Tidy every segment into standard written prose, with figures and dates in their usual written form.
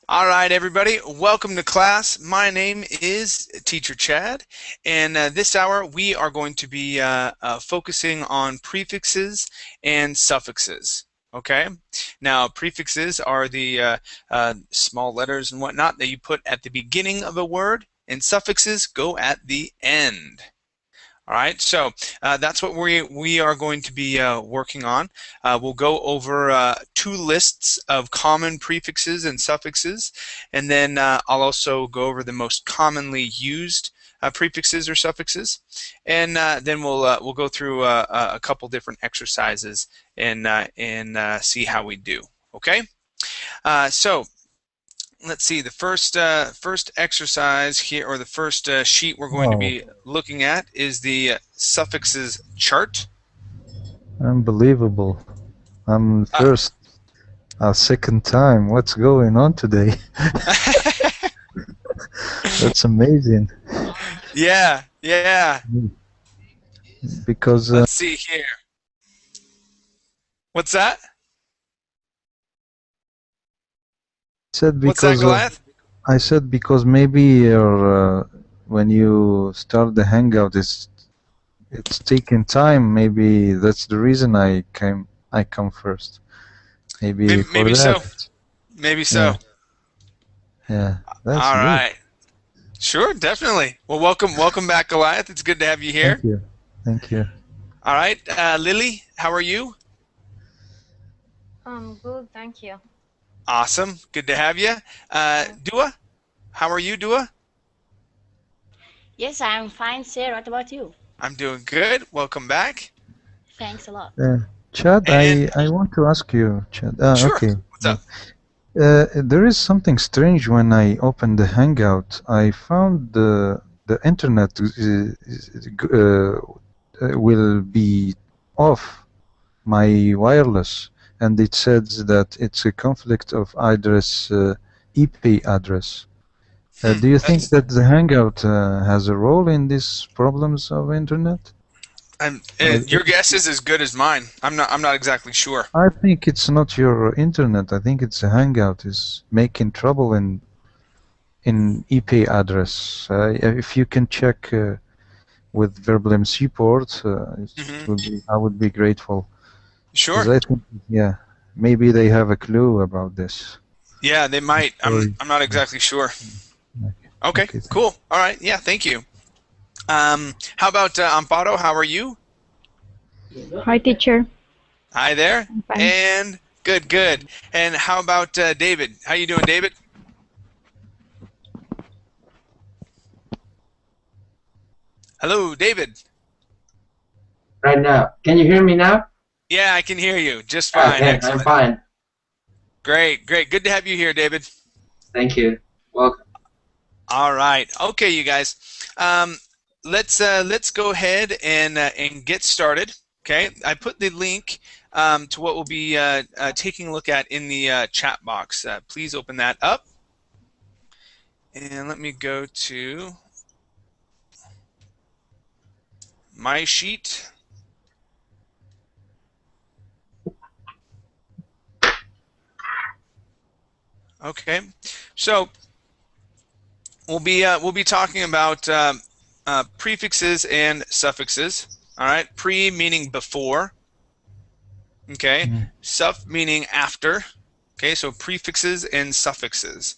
All right, everybody, welcome to class. My name is Teacher Chad, and this hour we are going to be focusing on prefixes and suffixes. Okay, now prefixes are the small letters and whatnot that you put at the beginning of a word, and suffixes go at the end. All right, so that's what we are going to be working on. We'll go over 2 lists of common prefixes and suffixes, and then I'll also go over the most commonly used prefixes or suffixes, and then we'll go through a couple different exercises and see how we do. Okay, so. Let's see, the first exercise here, or the first sheet we're going to be looking at is the suffixes chart. Unbelievable. I'm first, second time. What's going on today? That's amazing. Yeah. Because let's see here. What's that? What's that, Goliath? I said because maybe your when you start the Hangout, it's taking time. Maybe that's the reason I come first. Maybe maybe that. So. Maybe so. Yeah. That's all good. right. Sure, definitely. Well, welcome back, Goliath. It's good to have you here. Thank you. All right, Lily, how are you? I'm good, thank you. Awesome. Good to have you. Dua, how are you, Dua? Yes, I'm fine, sir. What about you? I'm doing good. Welcome back. Thanks a lot. Chad, I want to ask you, Chad. Sure. Okay. What's up? There is something strange when I open the Hangout. I found the internet will be off my wireless, and it says that it's a conflict of address, IP address. Do you think that the Hangout has a role in these problems of internet? Your guess is as good as mine. I'm not exactly sure. I think it's not your internet. I think it's a Hangout is making trouble in IP address. If you can check with Verbal MC port, I would be grateful. Sure. I think, maybe they have a clue about this. Yeah, they might. I'm not exactly sure. Okay, cool. All right. Yeah, thank you. How about Amparo? How are you? Hi, teacher. Hi there. I'm fine. And good. And how about David? How you doing, David? Hello, David. Right now. Can you hear me now? Yeah, I can hear you just fine. Okay, I'm fine. Great. Good to have you here, David. Thank you. Welcome. All right. Okay, you guys. Let's go ahead and get started. Okay. I put the link to what we'll be taking a look at in the chat box. Please open that up. And let me go to my sheet. Okay. So we'll be talking about prefixes and suffixes. All right. Pre meaning before. Okay. Suff meaning after. Okay. So prefixes and suffixes.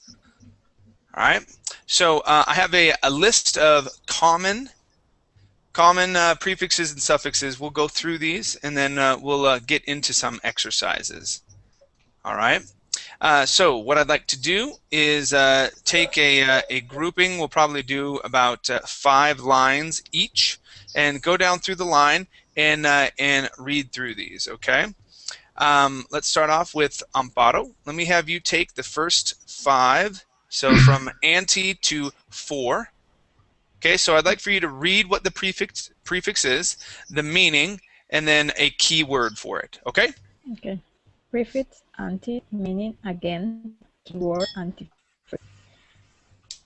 All right. So I have a list of common prefixes and suffixes. We'll go through these, and then we'll get into some exercises. All right. So what I'd like to do is take a grouping. We'll probably do about 5 lines each, and go down through the line and read through these. Okay. Let's start off with Amparo. Let me have you take the first 5. So from ante to 4. Okay. So I'd like for you to read what the prefix is, the meaning, and then a key word for it. Okay. Okay. Prefix, anti, meaning again, keyword, anti.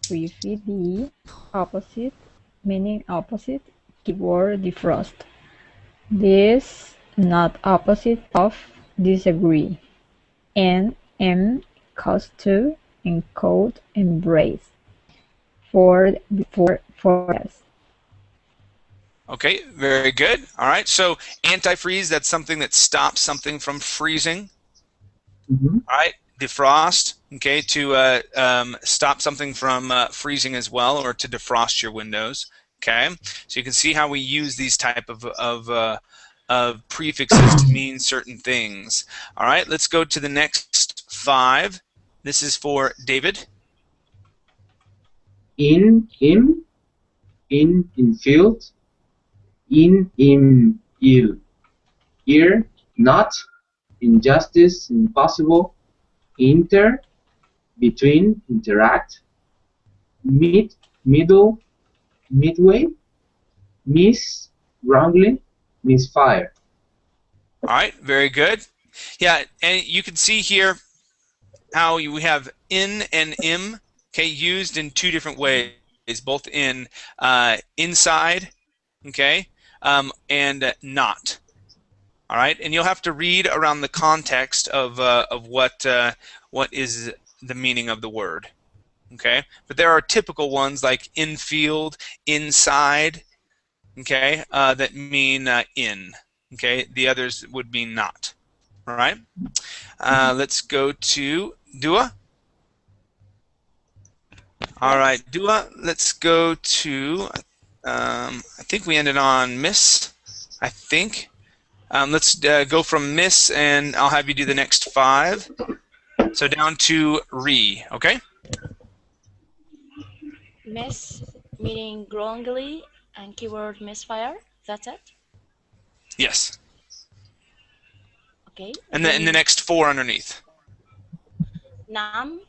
Prefix, the opposite, meaning opposite, keyword, defrost. This, not opposite of, disagree. And M, cause to, encode, embrace. For, before, for, yes. Okay, very good. All right, so antifreeze, that's something that stops something from freezing. Mm-hmm. All right, defrost, okay, to stop something from freezing as well, or to defrost your windows. Okay, so you can see how we use these type of prefixes to mean certain things. All right, let's go to the next 5. This is for David. In, in field, in, ill, ear, not, injustice, impossible, inter, between, interact, mid, middle, midway, miss, wrongly, misfire. All right, very good. Yeah, and you can see here how we have in and im, okay, used in 2 different ways, both in inside, okay, and not. All right, and you'll have to read around the context of what is the meaning of the word. Okay, but there are typical ones like infield, inside, okay, that mean in. Okay, the others would be not. All right, let's go to Dua. All right, Dua, let's go to, I think we ended on miss, I think. Let's go from miss, and I'll have you do the next 5. So down to re, okay? Miss, meaning wrongly, and keyword misfire. That's it. Yes. Okay. And then the next 4 underneath. None,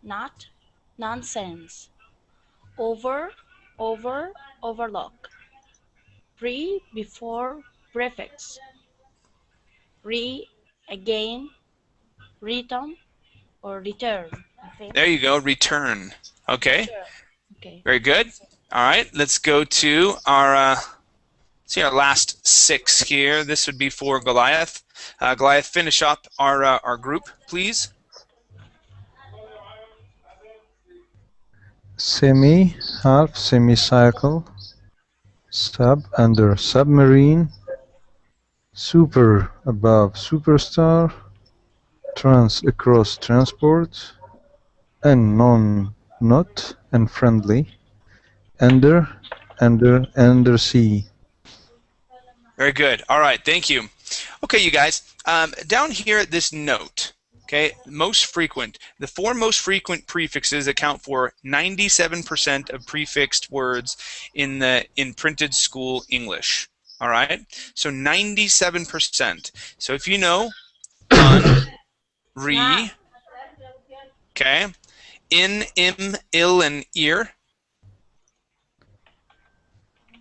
not, nonsense. Over, overlook. Pre, before, prefix. Re, again, return, or return. Okay. There you go, return. Okay. Return. Okay. Very good. All right, let's go to our see our last 6 here. This would be for Goliath. Goliath, finish up our group, please. Semi, half, semicircle, sub, under, submarine, super, above, superstar, trans, across, transport, and non, not, and friendly, under, undersea. Very good. All right, thank you. Okay, you guys, down here at this note, okay, most frequent, the 4 most frequent prefixes account for 97% of prefixed words in printed school English. All right, so 97%. So if you know un, re, okay, in, im, ill, and ear,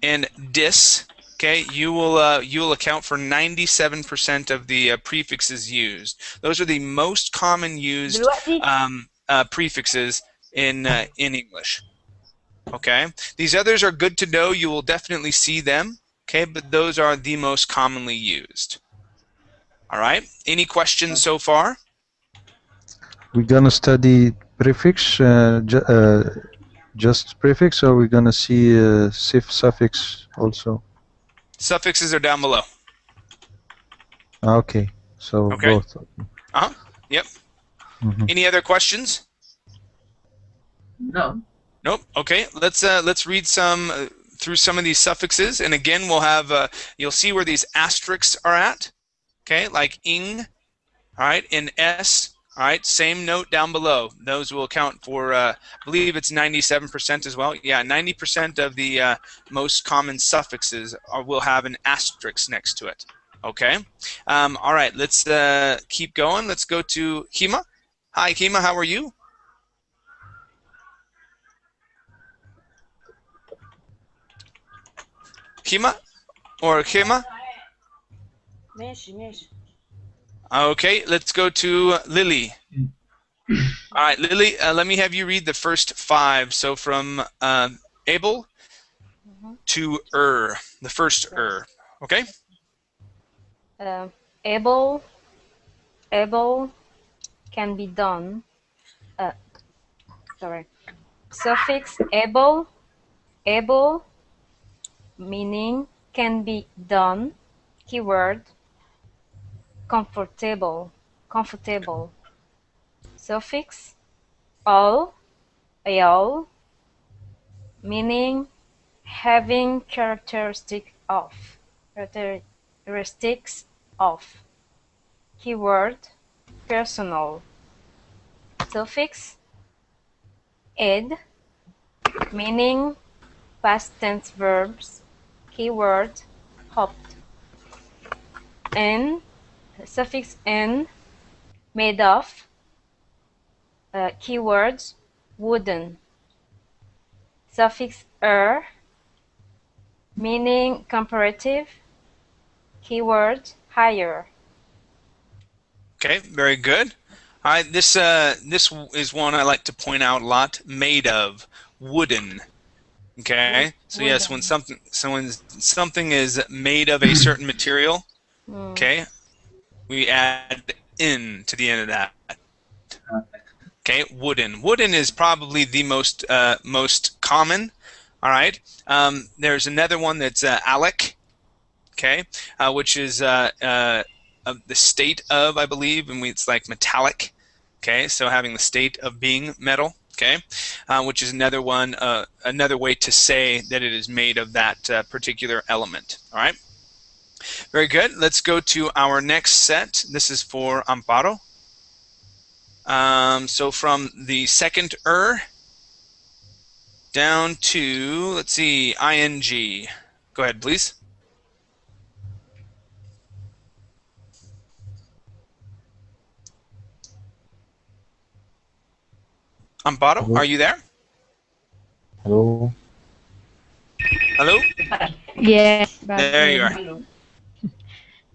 and dis, okay, you will account for 97% of the prefixes used. Those are the most common used prefixes in English. Okay, these others are good to know. You will definitely see them. Okay, but those are the most commonly used. All right. Any questions so far? We're gonna study prefix, just prefix, or we're gonna see suffix also. Suffixes are down below. Okay, so Okay. both. Yep. Mhm. Any other questions? No. Nope. Okay. Let's read some through some of these suffixes, and again we'll have you'll see where these asterisks are at. Okay, like ing. All right, in s. All right, same note down below. Those will account for, I believe it's 97% as well. Yeah, 90% of the most common suffixes will have an asterisk next to it. Okay. All right, let's keep going. Let's go to Hima. Hi, Hima. How are you? Hima or Hima? ماشي. Okay, let's go to Lily. All right, Lily, let me have you read the first 5. So from able to the first okay? Uh, able, able can be done. Sorry. Suffix able, able meaning can be done. Keyword comfortable, comfortable. Suffix all, meaning having characteristics of. Keyword personal. Suffix ed, meaning past tense verbs. Keyword hoped. N, suffix n, made of. Keywords wooden. Suffix meaning comparative. Keyword higher. Okay, very good. All right, this is one I like to point out a lot. Made of, wooden. Okay, so yes, when something is made of a certain material, okay, we add in to the end of that. Okay, wooden. Wooden is probably the most common. All right. There's another one that's alec. Okay, which is the state of, I believe, and it's like metallic. Okay, so having the state of being metal. Okay, which is another one, another way to say that it is made of that particular element. All right. Very good. Let's go to our next set. This is for Amparo. So from the second down to, let's see, ing. Go ahead, please. Amparo, Hello? are you there? Hello? Hello? Yes, but There you are.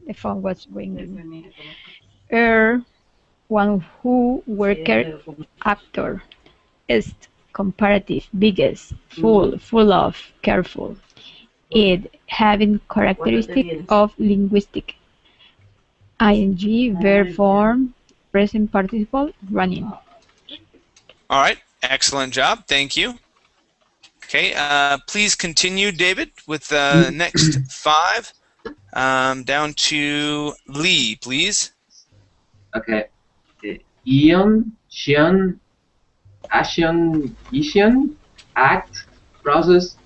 the phone was ringing. One who worker, actor, is comparative, biggest, full of, careful. It having characteristic of linguistic. Ing, verb form, present participle, running. All right. Excellent job. Thank you. Okay. Please continue, David, with the next 5. Down to Lee, please. Okay. Ion, Xion, Action, Ision, Act, Process,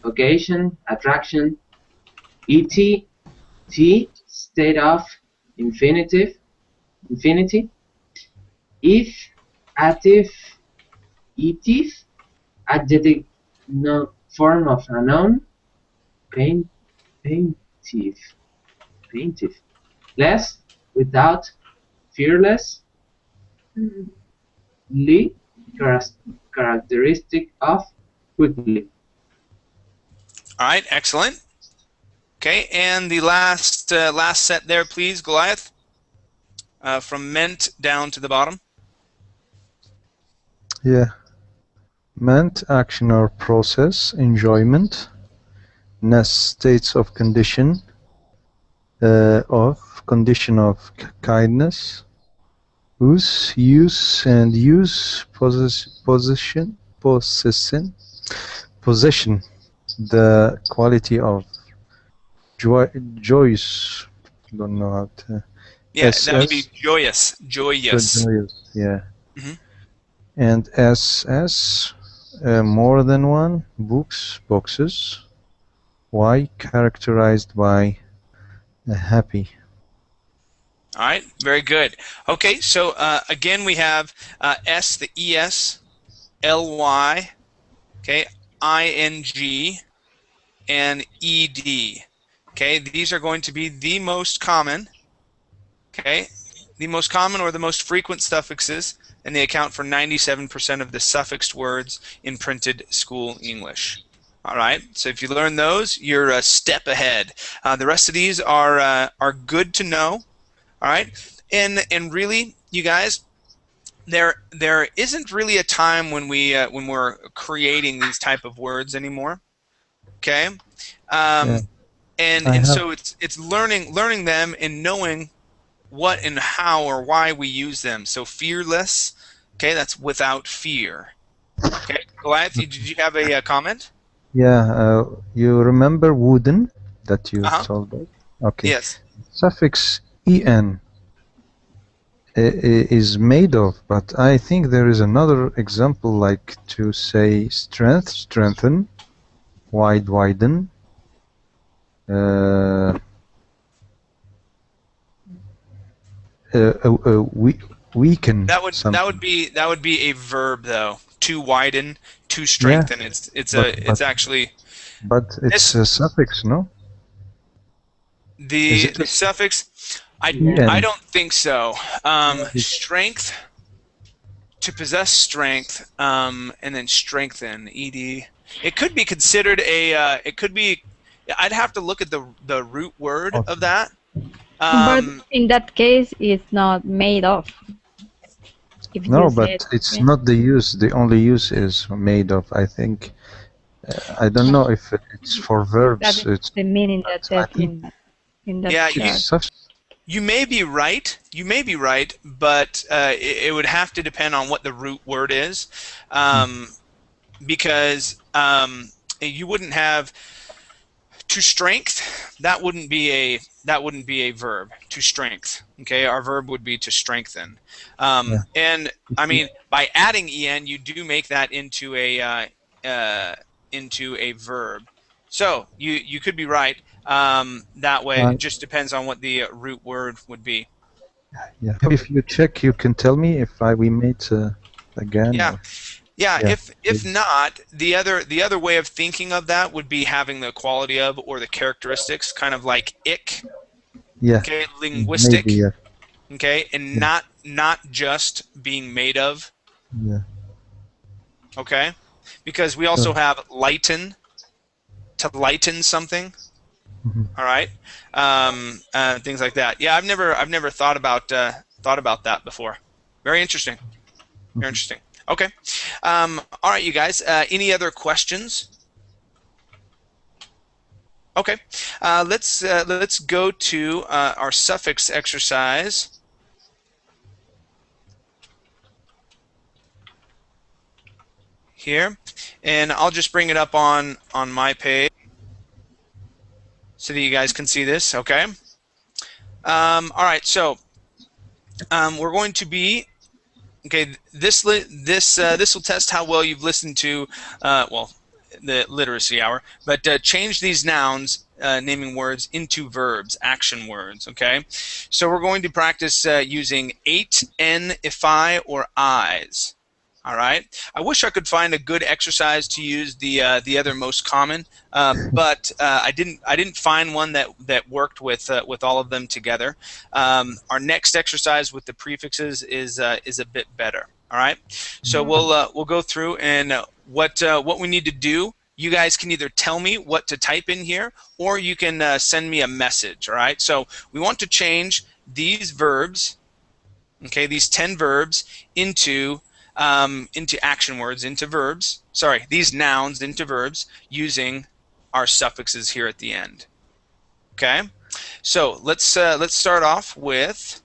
Occasion, Attraction, et, T, State of, Infinitive, Infinity, if, Active, etive, Adjective, no, form of a noun, paintive, less, without, fearless, Lee, characteristic of, quickly. All right. Excellent. Okay. And the last set there, please, Goliath. From meant down to the bottom. Yeah. Meant, action or process, enjoyment, states of condition, condition of kindness, use and use, possession, the quality of joyous, don't know how to. Yeah, that would be joyous. Joyous. Joyous, yeah. Mhm. And SS, more than one, books, boxes. Y, characterized by happy. All right, very good. Okay, so again we have S, the ES, LY, okay, ING, and ED. Okay, these are going to be the most common, okay, the most common or the most frequent suffixes, and they account for 97% of the suffixed words in printed school English. All right, so if you learn those, you're a step ahead. The rest of these are good to know. All right, and really, you guys, there isn't really a time when we're creating these type of words anymore. Okay, Yeah. and so it's learning them and knowing what and how or why we use them. So fearless, okay, that's without fear. Okay, Goliath, did you have a comment? Yeah, you remember wooden that you told us? Okay. Yes. Suffix en is made of, but I think there is another example, like to say strength, strengthen, wide, widen, weaken. That would be a verb though. To widen, to strengthen. Yeah, it's actually. But it's a suffix, no? The suffix. I don't think so. Strength. To possess strength, and then strengthen. Ed. It could be considered a. It could be. I'd have to look at the root word of that. But in that case, it's not made of. No, but it's not the use. The only use is made of. I think. I don't know if it's for verbs. That's the meaning that in that. Yeah, you may be right. You may be right, but it would have to depend on what the root word is, because you wouldn't have to strength. That wouldn't be a verb. To strength. Okay, our verb would be to strengthen. And I mean, by adding en, you do make that into a verb. So you could be right. That way, it just depends on what the root word would be. Yeah. If you check, you can tell me if we made again. Yeah. If not, the other way of thinking of that would be having the quality of or the characteristics, kind of like ick. Yeah. Okay, linguistic. Maybe, yeah. Okay, and not just being made of. Yeah. Okay, because we also have lighten, to lighten something. All right, things like that. Yeah, I've never thought about that before. Very interesting. Very interesting. Okay. All right, you guys. Any other questions? Okay. Let's go to our suffix exercise. Here, and I'll just bring it up on my page so that you guys can see this. Okay. All right. So we're going to be this will test how well you've listened to the literacy hour. But change these nouns, naming words, into verbs, action words. Okay. So we're going to practice using ate, n, if I, or I's. All right. I wish I could find a good exercise to use the other most common, but I didn't find one that worked with all of them together. Our next exercise with the prefixes is a bit better. All right. So we'll go through, and what we need to do. You guys can either tell me what to type in here, or you can send me a message. All right. So we want to change these verbs, okay, these 10 verbs into action words, into verbs. Sorry, these nouns into verbs using our suffixes here at the end. Okay, so let's start off with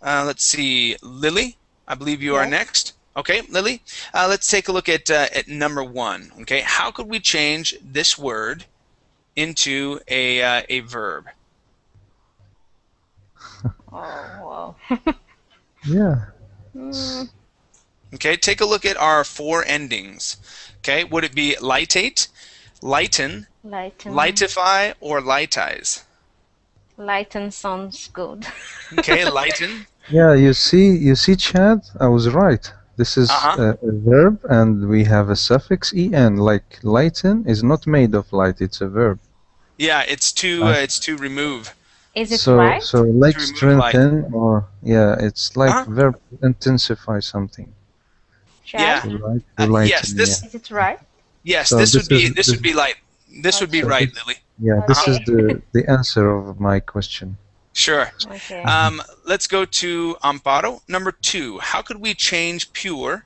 let's see, Lily. I believe you are next. Okay, Lily. Let's take a look at number 1. Okay, how could we change this word into a verb? Oh, wow. Yeah. Okay, take a look at our 4 endings. Okay, would it be lightate, lighten, lightify, or lightize? Lighten sounds good. Okay, lighten. Yeah, you see, Chad, I was right. This is a verb, and we have a suffix en. Like lighten is not made of light; it's a verb. Yeah, it's to remove. Is it right? So like strengthen, or it's like verb intensify something. Yeah. Yes. Is it right? Yes. So this would be light. This would be right, Lily. Yeah. This is the answer of my question. Sure. Okay. Let's go to Amparo. Number 2. How could we change pure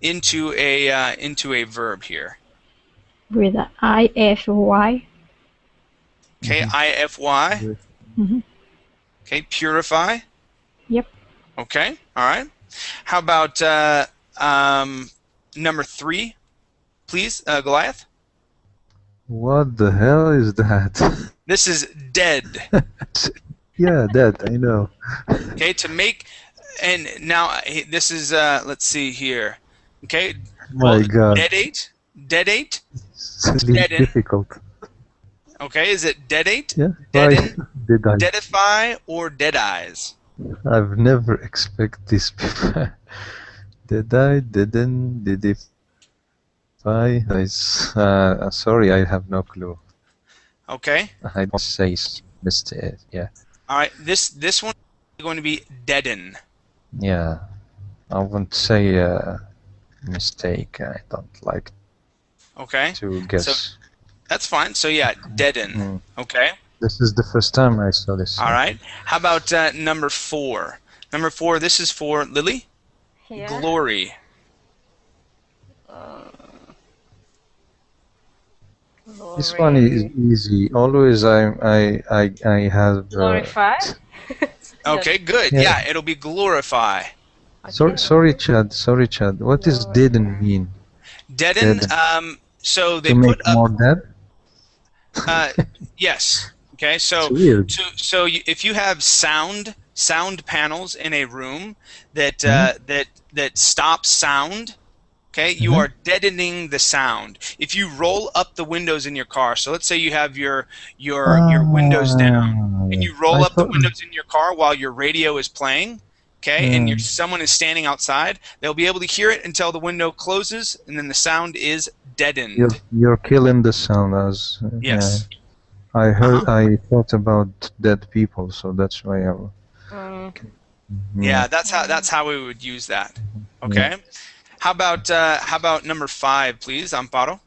into a verb here? With the ify. Okay, IFY. Mhm. Okay, purify. Yep. Okay, all right. How about number 3, please, Goliath? What the hell is that? This is dead. Yeah, that I know. Okay, to make, and now this is, let's see here. Okay, well, My God, deadate, it's really deaden. difficult. Okay, is it deadate, Yeah, why deaden, did I? deadify, or dead eyes? I've never expected this before. Did I? Didn't? Did if I? Sorry, I have no clue. Okay, I don't say mistake. Yeah, all right. This one is going to be deaden. yeah. I won't say mistake. I don't like Okay, to so guess. that's fine. So yeah, deaden. Mm. Okay. This is the first time I saw this. All right. How about number 4? Number 4. This is for Lily. Yeah. Glory. This one is easy. Always I have. Glorify. Okay, good. Yeah. Yeah, it'll be glorify. Sorry, Chad. Sorry, Chad. What does didn't mean? Deaden. Deaden. So they To make put up. more dead? Yes. Okay. So It's weird. if you have sound panels in a room that that stop sound, okay, you are deadening the sound. If you roll up the windows in your car, so let's say you have your windows down, and you roll up the windows in your car while your radio is playing, okay, and someone is standing outside, they'll be able to hear it until the window closes, and then the sound is deadened. You're killing the sound as. Yes. Yeah. I heard. I thought about dead people, so that's why I. Yeah, that's how we would use that. Okay. How about number 5, please, Amparo?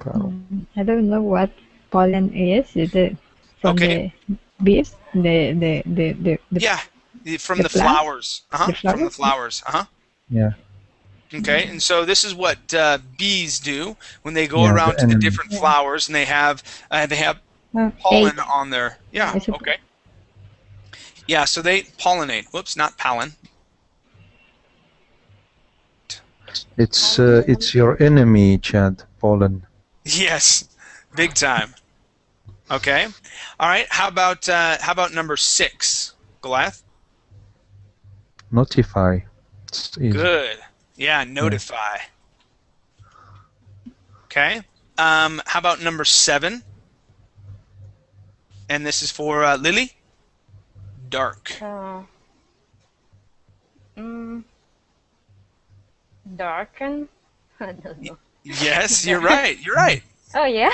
I don't know what pollen is. Is it from the bees? Yeah, from the flowers. From the flowers. Yeah. Okay, and so this is what bees do when they go around to the different flowers, and they have pollen on their. Yeah. Okay. Yeah, so they pollinate. Whoops, not pollen. It's your enemy, Chad. Pollen. Yes, big time. Okay. All right. How about number 6, Goliath? Notify. It's easy. Good. Yeah, notify. Okay. How about number 7? And this is for Lily. Dark. Darken. I don't know. Yes, you're right. You're right. Oh yeah.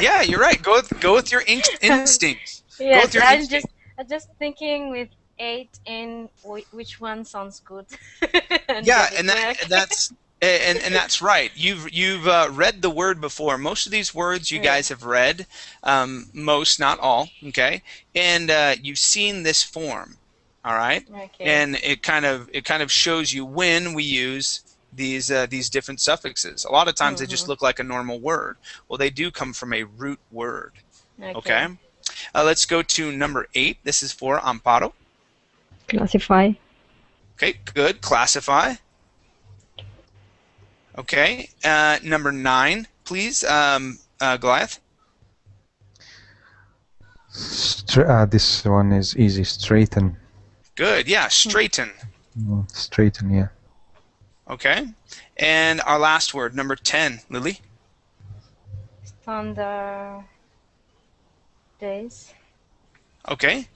Yeah, you're right. Go with your instincts. Yes, Go with your instinct. I'm just thinking with 8 in which one sounds good. Yeah, and that's right. You've read the word before. Most of these words you guys have read, most, not all. Okay, and you've seen this form. All right, Okay. and it kind of shows you when we use these different suffixes. A lot of times they just look like a normal word. Well, they do come from a root word. Okay. Let's go to number 8. This is for Amparo. Classify. Okay, good. Classify. Okay. Number 9, please, Goliath. This one is easy. Straighten. Good. Yeah, straighten. Straighten, yeah. Okay. And our last word, number 10, Lily. Standard days. Okay.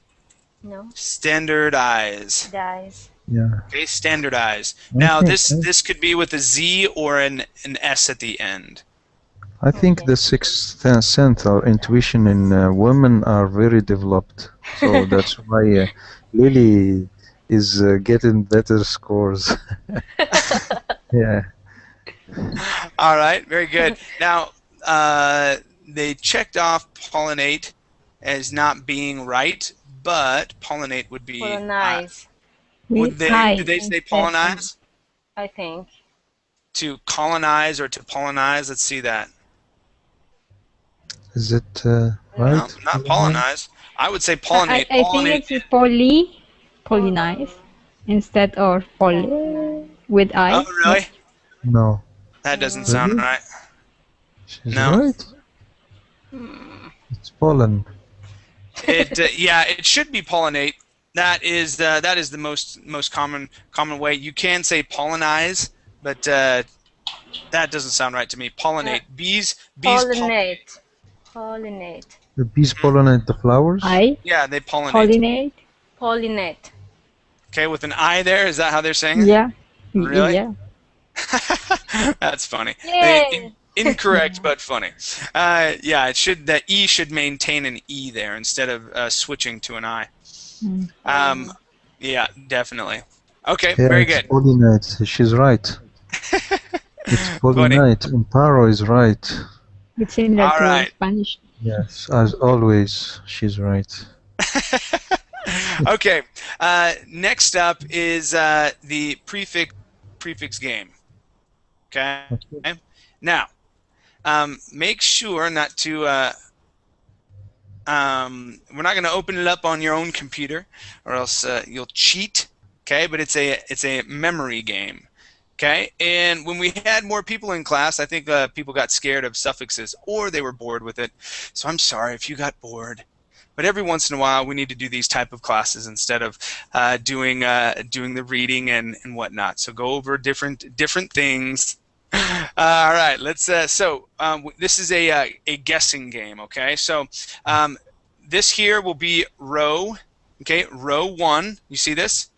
No. Standardize. Dies. Yeah. Okay, standardize. Now this could be with a Z or an S at the end. I think the sixth sense or intuition in women are very developed, so that's why Lily is getting better scores. Yeah. All right, very good. Now, they checked off pollinate as not being right, but pollinate would be. Colonize. Did they say pollinize? I think. To colonize or to pollinize? Let's see that. Is it No, right? not pollinize. I would say pollinate. I think Pollinate. it's pollinize instead of poly with Oh, I. really? No. That doesn't sound Really? right. She's No. right. It's pollen. Yeah, it should be pollinate. That is the most common way. You can say pollinize, but that doesn't sound right to me. Pollinate. Bees pollinate. Pollinate. The bees pollinate the flowers? Yeah, they pollinate. Pollinate. Pollinate. Okay, with an I there, is that how they're saying it? Yeah. Really? Yeah. That's funny. Yay! Incorrect, but funny. Yeah, it should. The E should maintain an E there instead of switching to an I. Yeah, definitely. Okay, Yeah, very it's good. pollinate. She's right. It's pollinate. And Paro is right. It's similar All to right. Spanish. Yes, as always, she's right. Okay, next up is the prefix game. Okay. Now, make sure not to. We're not going to open it up on your own computer, or else you'll cheat. Okay, but it's a memory game. Okay, and when we had more people in class, I think people got scared of suffixes, or they were bored with it. So I'm sorry if you got bored. But every once in a while, we need to do these type of classes instead of doing the reading and whatnot. So go over different things. All right, let's. This is a guessing game. Okay, so this here will be row. Okay, row 1. You see this?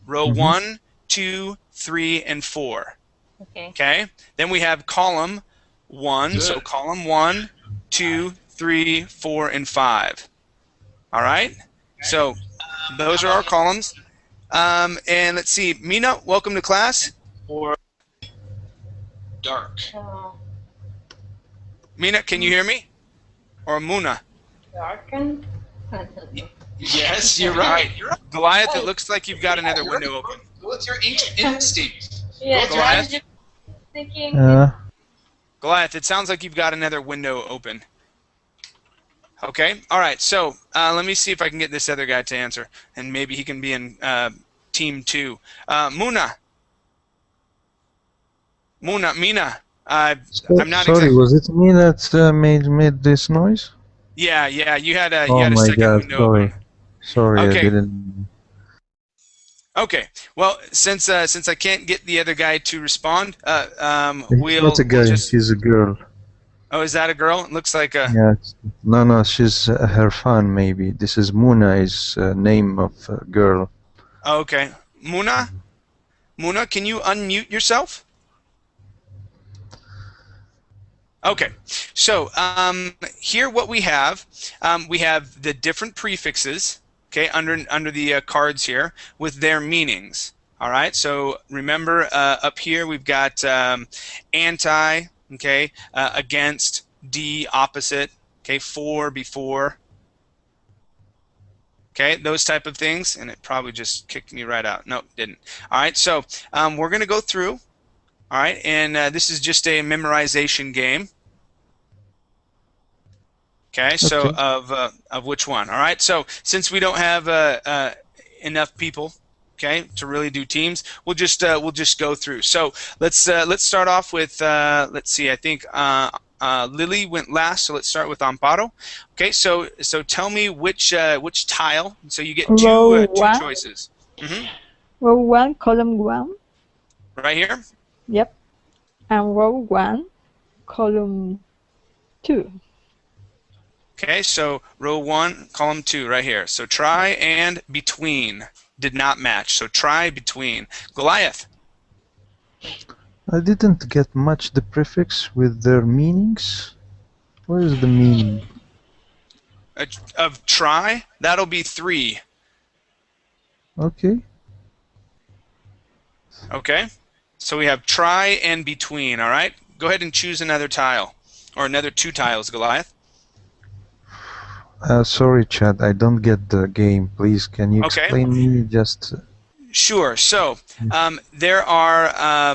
Row 1, 2, 3, and 4. Okay. Okay. Then we have column 1. Good. So column 1, 2, 3, 4, and 5. All right. So those are our columns. And let's see. Mina, welcome to class. Or dark. Mina, can you hear me? Or Muna? Darken. Yes, you're right. Goliath, it looks like you've got another window open. What's your ancient instinct? Yes, Goliath? I was just thinking. Goliath, it sounds like you've got another window open. Okay. All right. So let me see if I can get this other guy to answer, and maybe he can be in team 2. Muna. Mina. I'm not Sorry, was it me that made this noise? Yeah. You had a Oh my second God! window Sorry, open. sorry, Okay. I didn't. Okay. Well, since I can't get the other guy to respond, It's we'll not a guy. just. She's a girl. Oh, is that a girl? It looks like a. Yeah. No. She's her fan. Maybe this is Muna. Is name of a girl. Oh, okay. Muna, can you unmute yourself? Okay, so here what we have the different prefixes, okay, under the cards here with their meanings. All right, so remember up here we've got anti, okay, against, d, opposite, okay, for, before, okay, those type of things, and it probably just kicked me right out. No, it didn't. All right, so we're going to go through. All right, and this is just a memorization game. Okay, so of which one? All right, so since we don't have enough people, okay, to really do teams, we'll just go through. So let's start off with let's see. I think Lily went last, so let's start with Amparo. Okay, so tell me which tile. So you get two choices. Row 1, column 1. Right here. Yep. And row 1, column 2. Okay, so row 1, column 2, right here. So try and between did not match. So try between. Goliath. I didn't get much the prefix with their meanings. Where is the meaning? Of try, that'll be 3. Okay. Okay, so we have try and between. All right, go ahead and choose another tile, or another 2 tiles, Goliath. Sorry, Chad, I don't get the game. Please, can you explain me just? Sure. So there are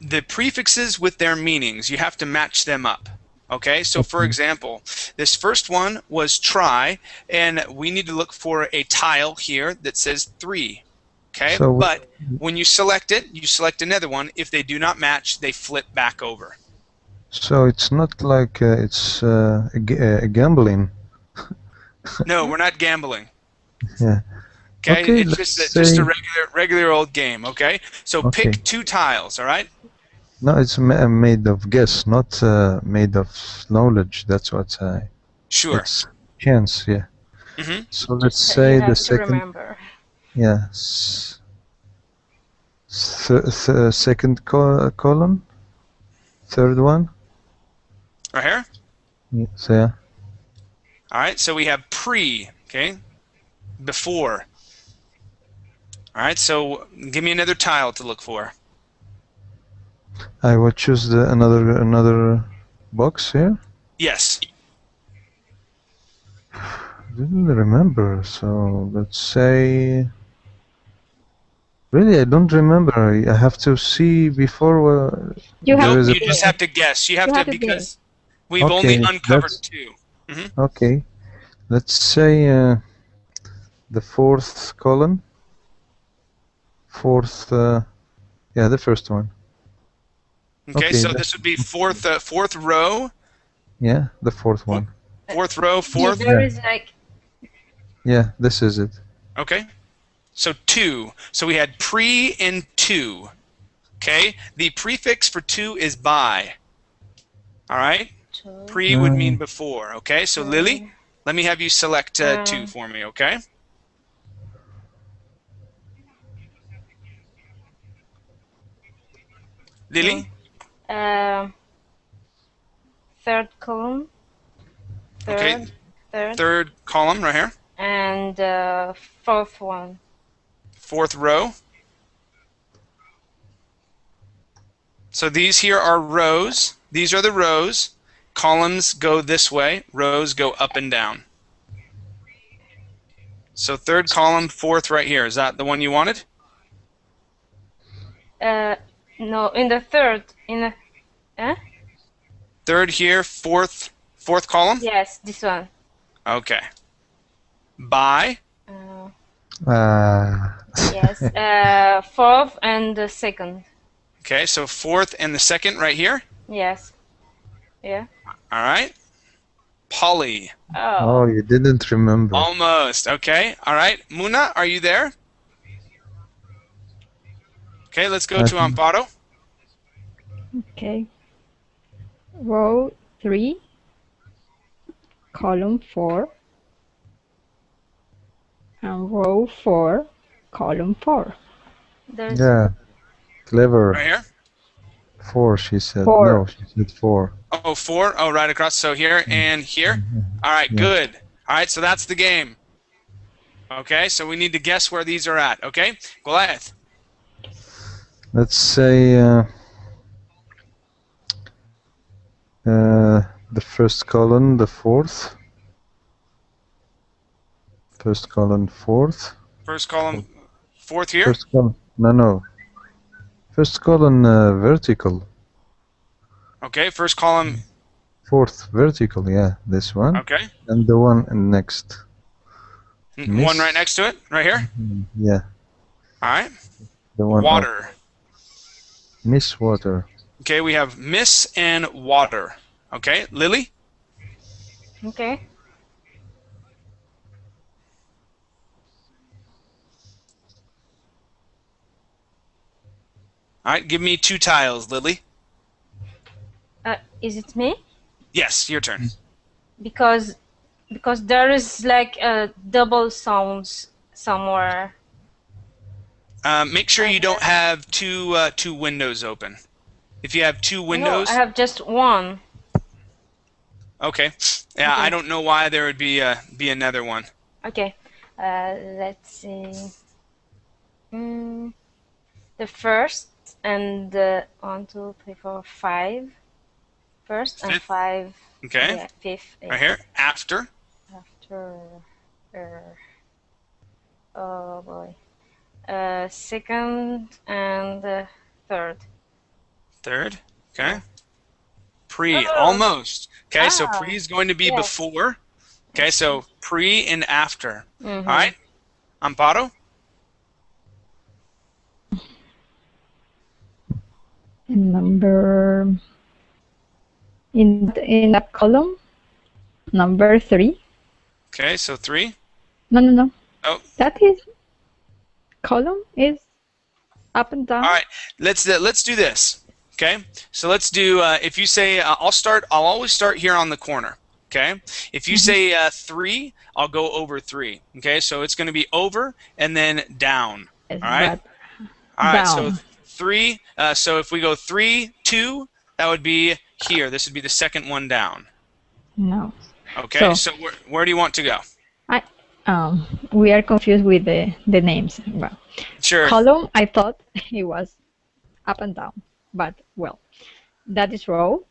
the prefixes with their meanings. You have to match them up. Okay, so for example, this first one was try, and we need to look for a tile here that says 3. Okay, So but when you select it, you select another one. If they do not match, they flip back over. so it's not like it's gambling. No, we're not gambling. Yeah. Okay, Okay, it's let's just say. a regular old game. Okay, so Okay. pick 2 tiles. All right. No, it's made of guess, not made of knowledge. That's what I. Sure. It's chance, yeah. Mm-hmm. So let's You say have the to second. remember. Yeah. Second column. Third one. Right here. Yeah. So yeah. All right. So we have pre. Okay. Before. All right. So give me another tile to look for. I will choose another box here. Yes. Didn't remember. So let's say. Really, I don't remember. I have to see before. You No, have to you just have to guess. You have You to have to because we've only uncovered 2. Mm-hmm. Okay. Let's say the fourth column. Fourth. Yeah, the first one. Okay, Okay, so this would be fourth row. Yeah, the fourth one. Fourth row, fourth. There is like Yeah, this is it. Okay. So 2. So we had pre and 2. Okay. The prefix for 2 is by. All right. Pre would mean before. Okay. So Lily, let me have you select 2 for me. Okay. Lily. third column. Okay. Third. Third column right here. And fourth one. Fourth row. So these here are rows. These are the rows. Columns go this way. Rows go up and down. So third column, fourth right here. Is that the one you wanted? No, in the third. Third here, fourth column? Yes, this one. Okay. By? Yes. Fourth and the second. Okay, so fourth and the second right here? Yes. Yeah. All right. Polly. Oh, you didn't remember. Almost. Okay. All right. Muna, are you there? Okay, let's go to Amparo. Okay. Row 3, column 4, and row 4, column 4. There's Yeah, clever. Right here? 4, she said. 4. No, she said 4. Oh, 4? Oh, right across. So here and here? All right, good. All right, so that's the game. Okay, so we need to guess where these are at. Okay, Goliath. Let's say the first column, the fourth. First column, fourth. First column, fourth here? First column. No. First column vertical. Okay, first column. Fourth vertical, yeah, this one. Okay. And the one next. One right next to it, right here? Yeah. All right. The one water. Miss Water. Okay, we have miss and water. Okay, Lily? okay. All right, give me 2 tiles, Lily. Is it me? Yes, your turn. Because there is like double sounds somewhere. Make sure you don't have two windows open. If you have 2 windows, No, I have just one. okay. Yeah, I don't know why there would be another one. Okay. Let's see. The first and the 1, 2, 3, 4, 5. First and Fifth. 5. Okay. Yeah, fifth. Right here. After. After. Oh boy. Second and third. Third. Okay. Pre, Oh. almost. Okay, so Ah, pre is going to be yes. before. Okay, so pre and after. Mhm. All right, Amparo? Number in that column, number 3. Okay, so 3. No. Oh, That is column is up and down. all right. Let's do this. Okay, so let's do. If you say, I'll always start here on the corner. Okay, if you say 3, I'll go over 3. Okay, so it's going to be over and then down. Yes, All right. but All right. So down. 3. So if we go 3, 2, that would be here. This would be the second one down. No. Okay. So where do you want to go? We are confused with the names. Well, Sure. column, I thought it was up and down, but well, that is row.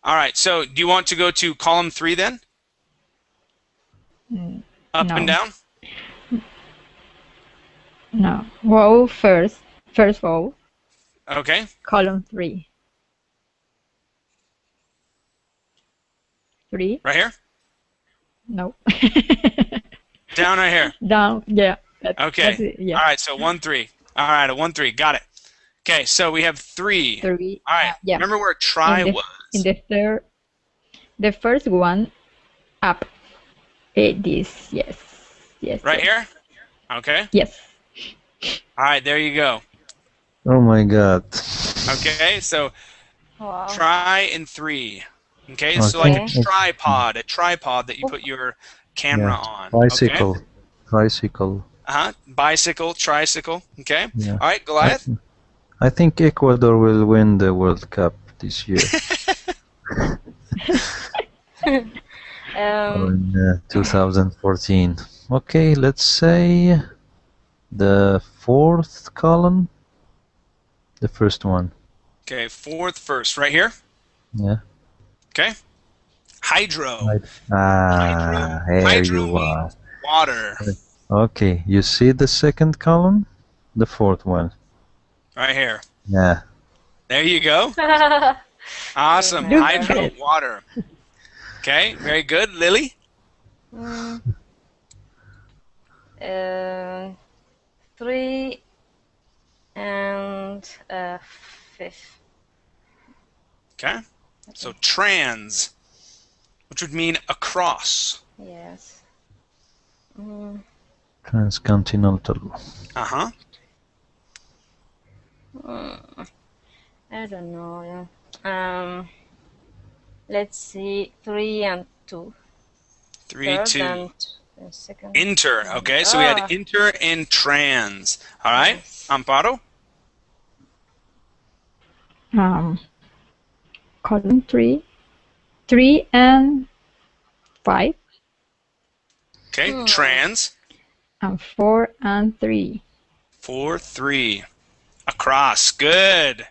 All right. So do you want to go to column 3 then? Up No. and down? No, row first row, Okay. column 3. 3? Right here? No. Down right here. Down, yeah. Okay. That's it, yeah. All right, so 1, 3. All right, a 1, 3. Got it. Okay, so we have 3. 3. All right. Yeah. Remember where try In was? the first one, up. This, yes. Right yes. here? Okay. Yes. All right, there you go. Oh my God. Okay, so Wow. try in 3. Okay, so like a Okay. tripod that you put your camera on. Tricycle. Tricycle. Okay? Bicycle, tricycle. Okay. Yeah. All right, Goliath. I think Ecuador will win the World Cup this year. In 2014. Okay, let's say the 4th column, the first one. Okay, 4th first, right here. Yeah. Okay. Hydro. Here Hydro you are. means water. Okay, you see the 2nd column, the 4th one. Right here. Yeah. There you go. Awesome. Good. Hydro, water. Okay, very good. Lily? 3 and 5th. Okay. So trans, which would mean across. Yes. Transcontinental. Uh-huh. I don't know. Let's see. 3 and 2. 3, Third 2. and second. Inter. Okay, so we had inter and trans. All right. Yes. Amparo? Column 3. 3 and 5. Okay, trans. And 4 and 3. 4, 3. Across. Good.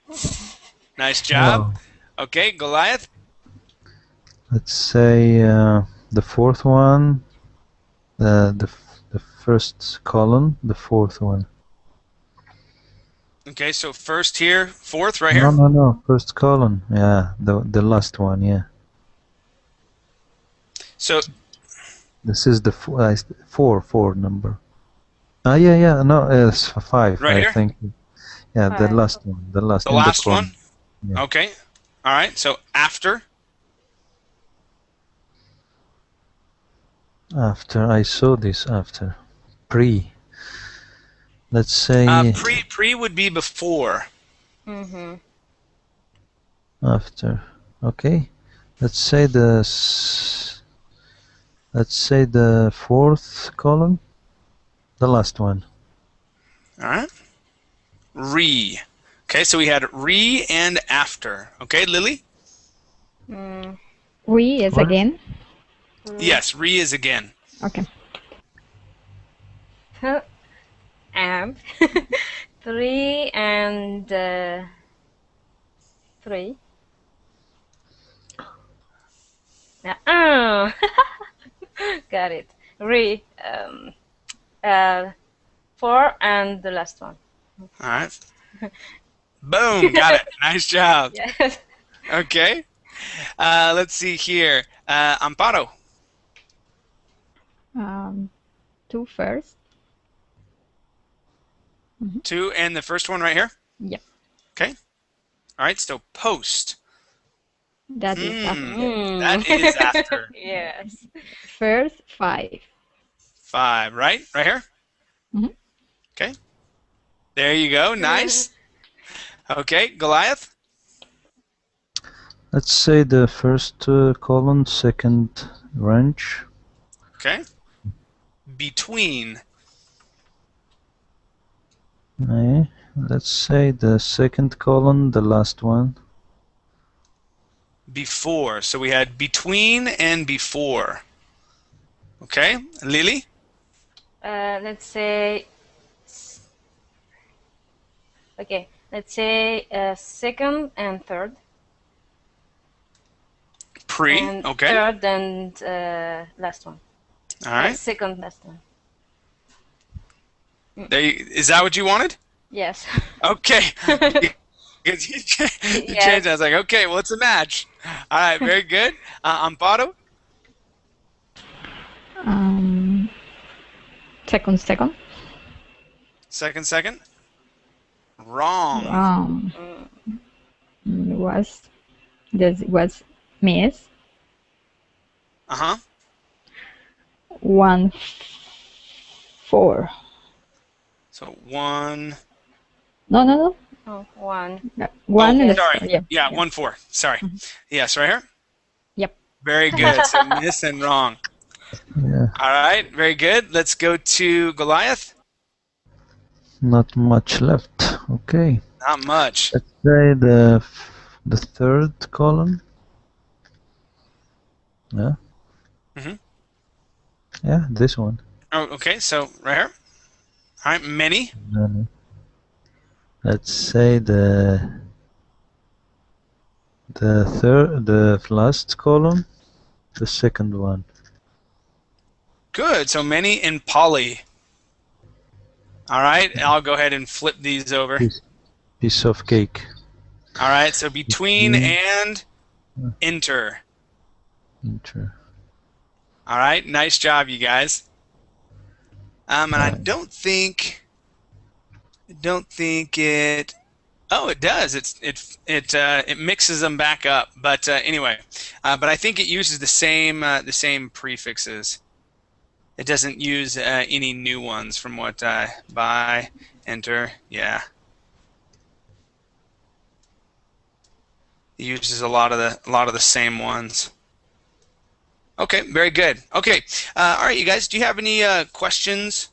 Nice job. Okay, Goliath? Let's say the 4th one, the first column, the 4th one. Okay, so first here, 4th right here. No, first column. Yeah, the last one. Yeah. So This is the 4 number. Yeah. No, it's 5. Right I here? think. Yeah, the 5. last one. The last. the in last corner. one. Yeah. Okay. All right. So after. After I saw this after. Pre. Let's say Pre would be before. after. Okay. Let's say the 4th column. The last one. All right. Re. Okay, so we had re and after. Okay, Lily? We is What? again. Yes, re is again. Okay. And 3 and 3. Got it. 4 and the last one. All right. Boom, got it. Nice job. Yes. Okay. Let's see here. Amparo. 2 first. 2 and the first one right here? Yep. Okay. All right, so post. That is after. That is after. Yes. First 5. 5, right? Right here? Mhm. Okay. There you go. Nice. Okay, Goliath. Let's say the first column, second range. Okay. Between. Let's say the second column, the last one. Before. So we had between and before. Okay. Lily? Let's say. Okay. Let's say second and third. Pre. And Okay. third and last one. All right. Second last one. Is that what you wanted? Yes. Okay. Because you changed. Yes. I was like, okay, well, it's a match. All right, very good. Amparo? Second. Second. Wrong. Was miss. Uh-huh. 1 4. So 1. Oh, No. 1. 1 Oh, is sorry. yeah. 1 4. Sorry. Yes, right here? Yep. Very good. So miss and wrong. Yeah, All right, very good. Let's go to Goliath. not much left. Okay. Not much. Let's say the third column. Yeah. Mhm. Yeah, this one. Oh, okay. So right here. All right, many. Let's say the last column, the second one. Good. So many in poly. All right, I'll go ahead and flip these over. Piece of cake. All right, so between and enter. Enter. All right, nice job, you guys. And I don't think it. Oh, it does. It mixes them back up. But anyway, but I think it uses the same prefixes. It doesn't use any new ones from what by enter. Yeah. It uses a lot of the same ones. Okay, very good. Okay, all right, you guys. Do you have any questions?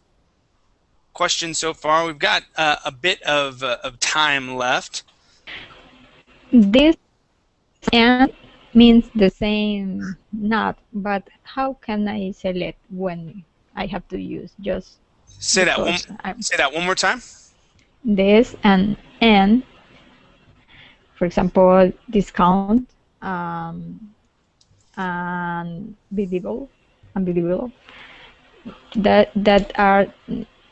Questions so far? We've got a bit of time left. This and means the same not, but how can I select when I have to use just Say that one more time. this and for example discount and unbelievable that are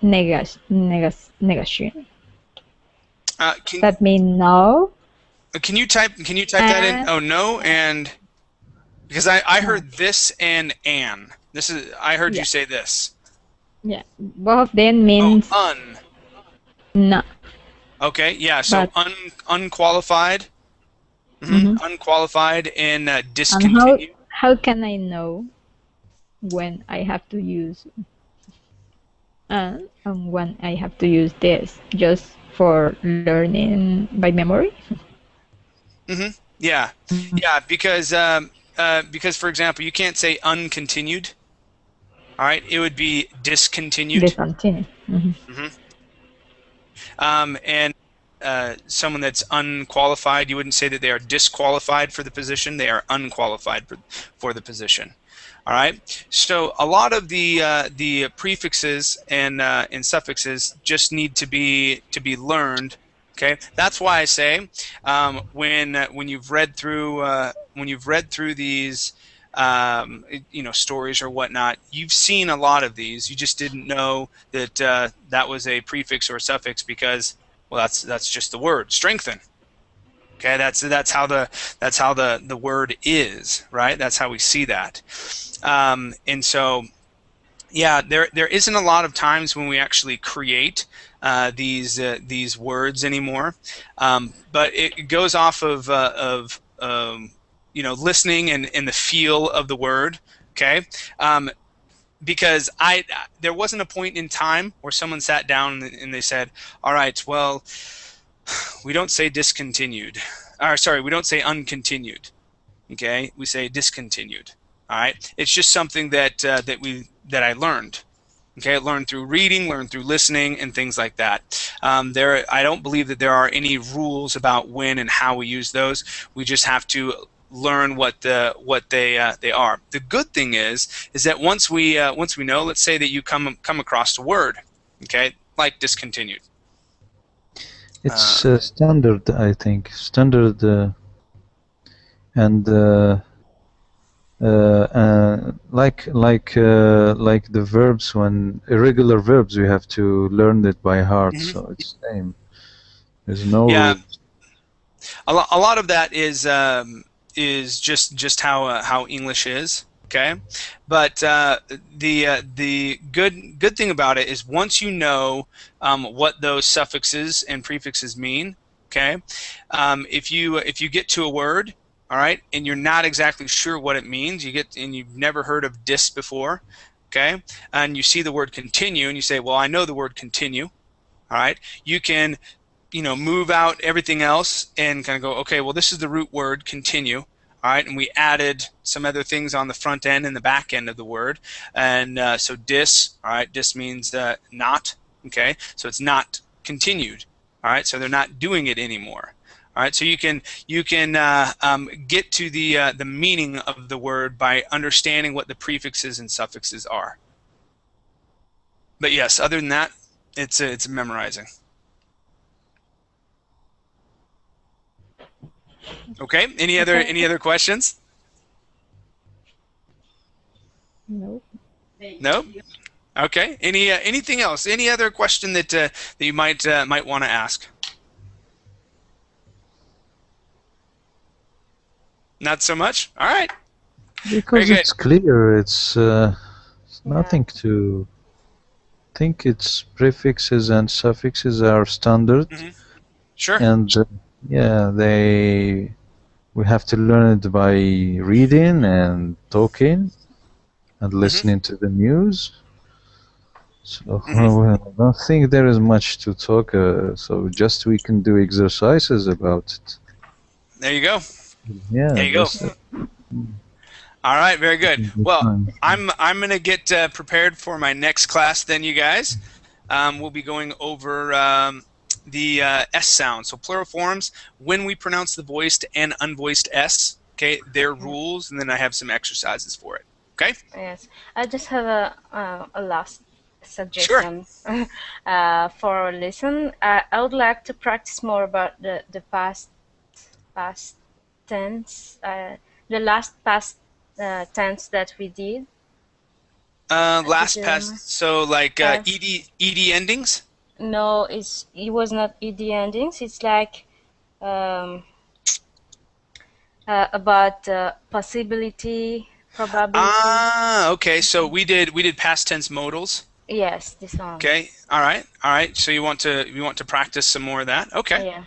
negation. That mean no. Can you type that in? Oh, no, and because I heard this and an. This is I heard you say this. Yeah, both of them means no. Okay, yeah. So unqualified, unqualified, and discontinued. And how can I know when I have to use and when I have to use this? Just for learning by memory? Yeah, yeah. Because for example, you can't say uncontinued. All right, it would be discontinued. Discontinued. And someone that's unqualified, you wouldn't say that they are disqualified for the position. They are unqualified for the position. All right. So a lot of the prefixes and suffixes just need to be learned. Okay. That's why I say when you've read through these stories or whatnot, you've seen a lot of these. You just didn't know that that was a prefix or suffix because, well, that's just the word strengthen. Okay, that's how the word is, right? That's how we see that. And so, yeah, there isn't a lot of times when we actually create these words anymore, but it goes off of you know, listening and the feel of the word. Okay, because there wasn't a point in time where someone sat down and they said, all right, well, we don't say discontinued, or sorry, we don't say uncontinued. Okay, we say discontinued. All right, it's just something that I learned. Okay, learned through reading, learned through listening, and things like that. I don't believe that there are any rules about when and how we use those. We just have to learn what they are. The good thing is that once we know, let's say that you come across a word, okay, like discontinued. It's standard, I think. Standard and like the verbs, when irregular verbs, we have to learn it by heart. So it's the same. There's no rules. A lot of that is just how English is. Okay, but the good thing about it is once you know what those suffixes and prefixes mean. Okay, if you get to a word, all right, and you're not exactly sure what it means, and you've never heard of dis before, okay, and you see the word continue and you say, well, I know the word continue, all right, you can, you know, move out everything else and kind of go, okay, well, this is the root word continue, all right, and we added some other things on the front end and the back end of the word, and so dis, all right, dis means not, okay, so it's not continued, all right, so they're not doing it anymore. All right, so you can get to the meaning of the word by understanding what the prefixes and suffixes are. But yes, other than that, it's memorizing. Okay. Any other questions? Nope. Nope. Okay. Anything else? Any other question that you might want to ask? Not so much? All right. Because it's clear, it's nothing to think. It's prefixes and suffixes are standard. Sure. And yeah, we have to learn it by reading and talking and listening to the news. So I don't think there is much to talk. So just we can do exercises about it. There you go. Yeah. There you go. All right, very good. Well, I'm gonna get prepared for my next class. Then you guys, we'll be going over the S sound. So plural forms, when we pronounce the voiced and unvoiced S. Okay, their rules, and then I have some exercises for it. Okay. Yes, I just have a last suggestion. Sure. For listen, I would like to practice more about the past tense, the last past tense that we did. Last past, so like ed endings. No, it was not ed endings. It's like about possibility, probability. Ah, okay. So we did past tense modals. Yes, this one. Okay. All right. So you want to practice some more of that? Okay. Yeah.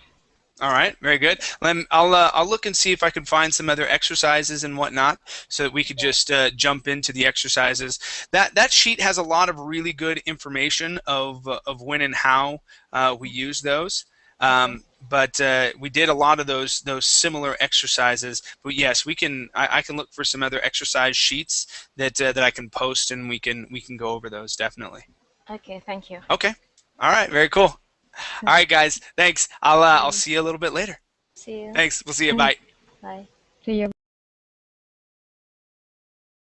All right, very good. I'll look and see if I can find some other exercises and whatnot, so that we could just jump into the exercises. That sheet has a lot of really good information of when and how we use those. But we did a lot of those similar exercises. But yes, I can look for some other exercise sheets that I can post, and we can go over those definitely. Okay, thank you. Okay. All right, very cool. All right, guys. Thanks. I'll see you a little bit later. See you. Thanks. We'll see you. Bye. Bye. See you.